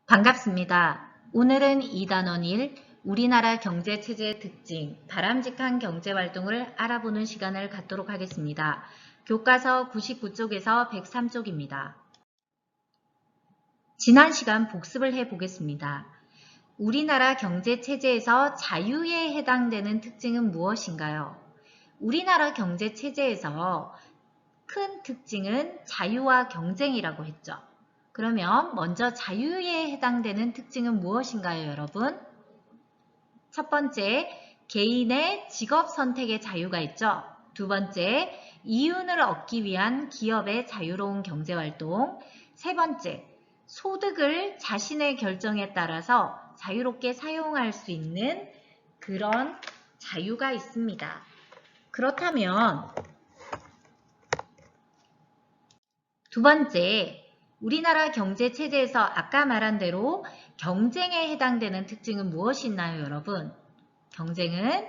반갑습니다. 오늘은 2단원 1 우리나라 경제체제의 특징, 바람직한 경제활동을 알아보는 시간을 갖도록 하겠습니다. 교과서 99쪽에서 103쪽입니다. 지난 시간 복습을 해보겠습니다. 우리나라 경제체제에서 자유에 해당되는 특징은 무엇인가요? 우리나라 경제체제에서 큰 특징은 자유와 경쟁이라고 했죠. 그러면 먼저 자유에 해당되는 특징은 무엇인가요, 여러분? 첫 번째, 개인의 직업 선택의 자유가 있죠. 두 번째, 이윤을 얻기 위한 기업의 자유로운 경제활동. 세 번째, 소득을 자신의 결정에 따라서 자유롭게 사용할 수 있는 그런 자유가 있습니다. 그렇다면 두 번째, 우리나라 경제체제에서 아까 말한 대로 경쟁에 해당되는 특징은 무엇이 있나요, 여러분? 경쟁은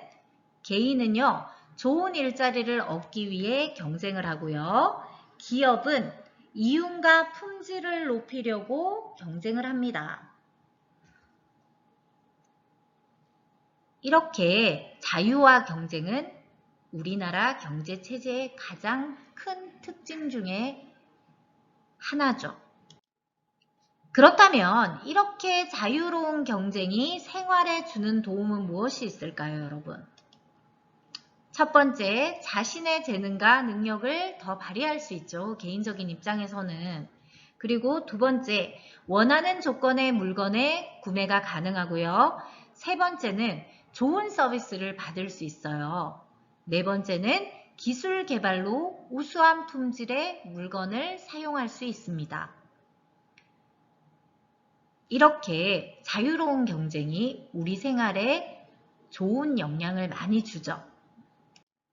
개인은요, 좋은 일자리를 얻기 위해 경쟁을 하고요. 기업은 이윤과 품질을 높이려고 경쟁을 합니다. 이렇게 자유와 경쟁은 우리나라 경제체제의 가장 큰 특징 중에 하나죠. 그렇다면 이렇게 자유로운 경쟁이 생활에 주는 도움은 무엇이 있을까요, 여러분? 첫 번째, 자신의 재능과 능력을 더 발휘할 수 있죠. 개인적인 입장에서는. 그리고 두 번째, 원하는 조건의 물건의 구매가 가능하고요. 세 번째는 좋은 서비스를 받을 수 있어요. 네 번째는 기술 개발로 우수한 품질의 물건을 사용할 수 있습니다. 이렇게 자유로운 경쟁이 우리 생활에 좋은 영향을 많이 주죠.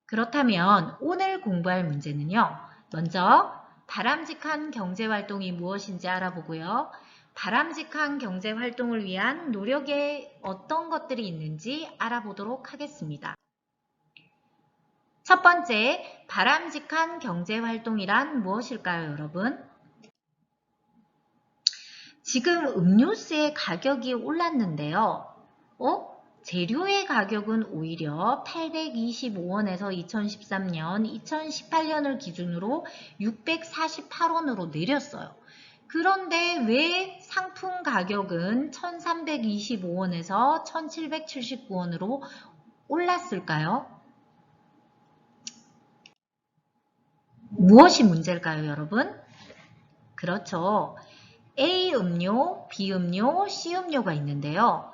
그렇다면 오늘 공부할 문제는요. 먼저 바람직한 경제활동이 무엇인지 알아보고요. 바람직한 경제활동을 위한 노력에 어떤 것들이 있는지 알아보도록 하겠습니다. 첫 번째, 바람직한 경제활동이란 무엇일까요, 여러분? 지금 음료수의 가격이 올랐는데요. 재료의 가격은 오히려 825원에서 2013년, 2018년을 기준으로 648원으로 내렸어요. 그런데 왜 상품 가격은 1325원에서 1779원으로 올랐을까요? 무엇이 문제일까요, 여러분? 그렇죠. A 음료, B 음료, C 음료가 있는데요.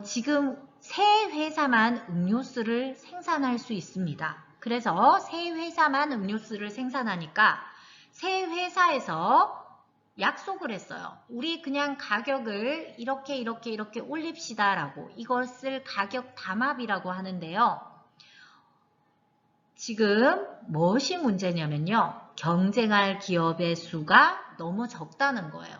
지금 세 회사만 음료수를 생산할 수 있습니다. 그래서 세 회사만 음료수를 생산하니까 세 회사에서 약속을 했어요. 우리 그냥 가격을 이렇게 올립시다 라고. 이것을 가격 담합이라고 하는데요. 지금 무엇이 문제냐면요. 경쟁할 기업의 수가 너무 적다는 거예요.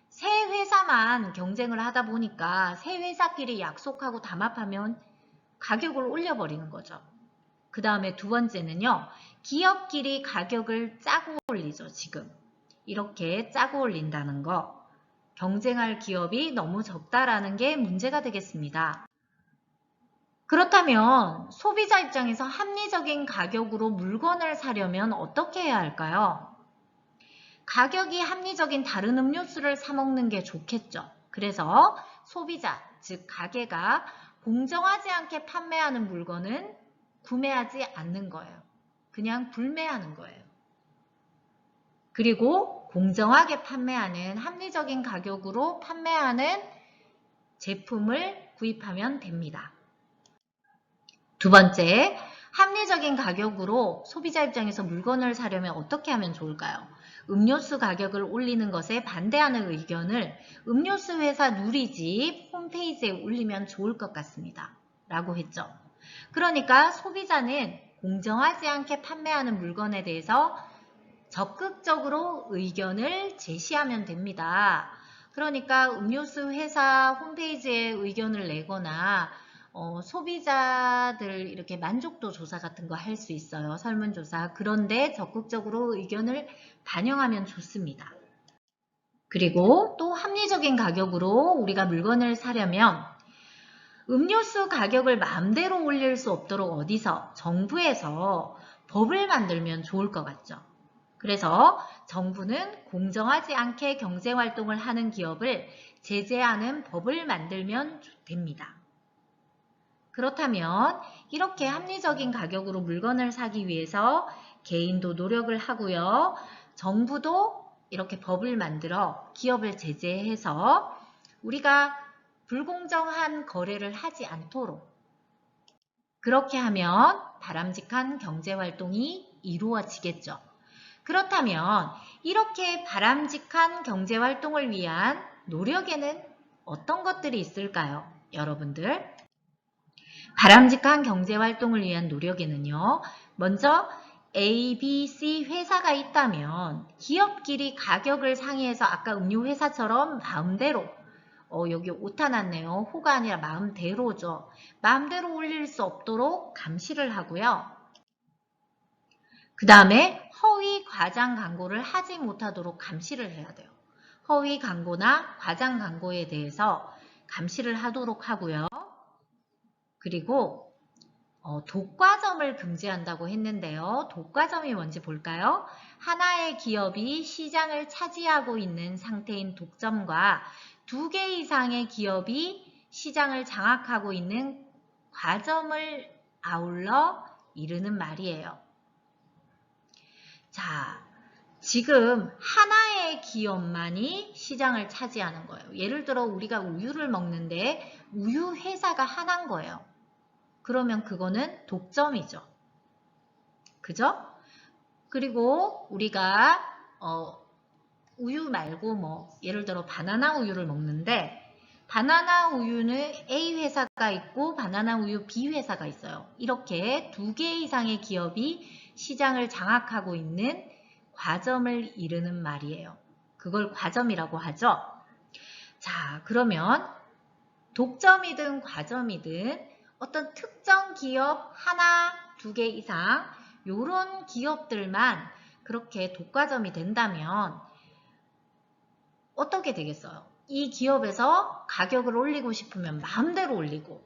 세 회사만 경쟁을 하다 보니까 세 회사끼리 약속하고 담합하면 가격을 올려버리는 거죠. 그 다음에 두 번째는요. 기업끼리 가격을 짜고 올리죠. 지금. 이렇게 짜고 올린다는 거. 경쟁할 기업이 너무 적다라는 게 문제가 되겠습니다. 그렇다면 소비자 입장에서 합리적인 가격으로 물건을 사려면 어떻게 해야 할까요? 가격이 합리적인 다른 음료수를 사 먹는 게 좋겠죠. 그래서 소비자, 즉 가게가 공정하지 않게 판매하는 물건은 구매하지 않는 거예요. 그냥 불매하는 거예요. 그리고 공정하게 판매하는 합리적인 가격으로 판매하는 제품을 구입하면 됩니다. 두 번째, 합리적인 가격으로 소비자 입장에서 물건을 사려면 어떻게 하면 좋을까요? 음료수 가격을 올리는 것에 반대하는 의견을 음료수 회사 누리집 홈페이지에 올리면 좋을 것 같습니다. 라고 했죠. 그러니까 소비자는 공정하지 않게 판매하는 물건에 대해서 적극적으로 의견을 제시하면 됩니다. 그러니까 음료수 회사 홈페이지에 의견을 내거나 소비자들 이렇게 만족도 조사 같은 거 할 수 있어요. 설문조사. 그런데 적극적으로 의견을 반영하면 좋습니다. 그리고 또 합리적인 합리적인 가격으로 우리가 물건을 사려면 음료수 가격을 마음대로 올릴 수 없도록 어디서? 정부에서 법을 만들면 좋을 것 같죠. 그래서 정부는 공정하지 않게 경제활동을 하는 기업을 제재하는 법을 만들면 됩니다. 그렇다면 이렇게 합리적인 가격으로 물건을 사기 위해서 개인도 노력을 하고요. 정부도 이렇게 법을 만들어 기업을 제재해서 우리가 불공정한 거래를 하지 않도록 그렇게 하면 바람직한 경제활동이 이루어지겠죠. 그렇다면 이렇게 바람직한 경제활동을 위한 노력에는 어떤 것들이 있을까요? 여러분들, 바람직한 경제활동을 위한 노력에는요. 먼저 A, B, C 회사가 있다면 기업끼리 가격을 상의해서 아까 음료 회사처럼 마음대로 여기 오타 났네요. 호가 아니라 마음대로죠. 마음대로 올릴 수 없도록 감시를 하고요. 그 다음에 허위 과장 광고를 하지 못하도록 감시를 해야 돼요. 허위 광고나 과장 광고에 대해서 감시를 하도록 하고요. 그리고 독과점을 금지한다고 했는데요. 독과점이 뭔지 볼까요? 하나의 기업이 시장을 차지하고 있는 상태인 독점과 2개 이상의 기업이 시장을 장악하고 있는 과점을 아울러 이르는 말이에요. 자, 지금 하나의 기업만이 시장을 차지하는 거예요. 예를 들어 우리가 우유를 먹는데 우유 회사가 하나인 거예요. 그러면 그거는 독점이죠. 그죠? 그리고 우리가 우유 말고 예를 들어 바나나 우유를 먹는데 바나나 우유는 A 회사가 있고 바나나 우유 B 회사가 있어요. 이렇게 2개 이상의 기업이 시장을 장악하고 있는 과점을 이르는 말이에요. 그걸 과점이라고 하죠. 자, 그러면 독점이든 과점이든 어떤 특정 기업 하나, 2개 이상 이런 기업들만 그렇게 독과점이 된다면 어떻게 되겠어요? 이 기업에서 가격을 올리고 싶으면 마음대로 올리고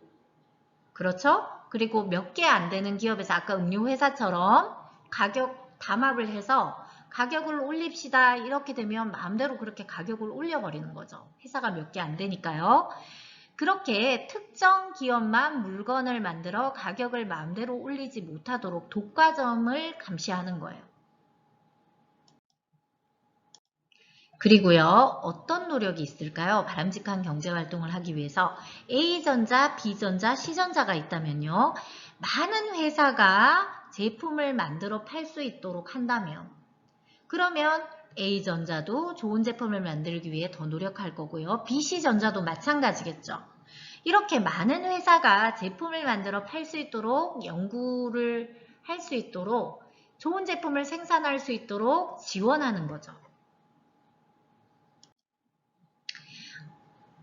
그렇죠? 그리고 몇 개 안 되는 기업에서 아까 음료 회사처럼 가격 담합을 해서 가격을 올립시다 이렇게 되면 마음대로 그렇게 가격을 올려버리는 거죠. 회사가 몇 개 안 되니까요. 그렇게 특정 기업만 물건을 만들어 가격을 마음대로 올리지 못하도록 독과점을 감시하는 거예요. 그리고요, 어떤 노력이 있을까요? 바람직한 경제활동을 하기 위해서 A전자, B전자, C전자가 있다면요. 많은 회사가 제품을 만들어 팔 수 있도록 한다면 그러면 A전자도 좋은 제품을 만들기 위해 더 노력할 거고요. BC전자도 마찬가지겠죠. 이렇게 많은 회사가 제품을 만들어 팔 수 있도록 연구를 할 수 있도록 좋은 제품을 생산할 수 있도록 지원하는 거죠.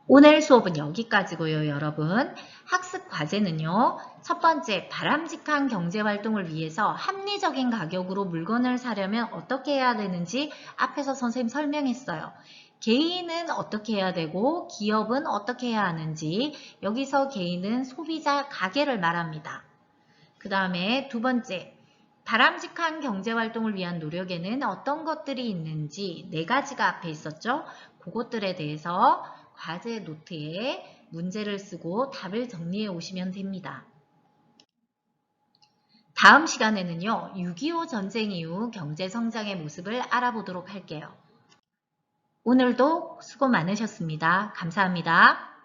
오늘 수업은 여기까지고요, 여러분. 학습 과제는요. 첫 번째, 바람직한 경제활동을 위해서 합리적인 가격으로 물건을 사려면 어떻게 해야 되는지 앞에서 선생님 설명했어요. 개인은 어떻게 해야 되고 기업은 어떻게 해야 하는지 여기서 개인은 소비자 가게를 말합니다. 그 다음에 두 번째, 바람직한 경제활동을 위한 노력에는 어떤 것들이 있는지 4가지가 앞에 있었죠. 그것들에 대해서 과제 노트에 문제를 쓰고 답을 정리해 오시면 됩니다. 다음 시간에는요. 6.25 전쟁 이후 경제성장의 모습을 알아보도록 할게요. 오늘도 수고 많으셨습니다. 감사합니다.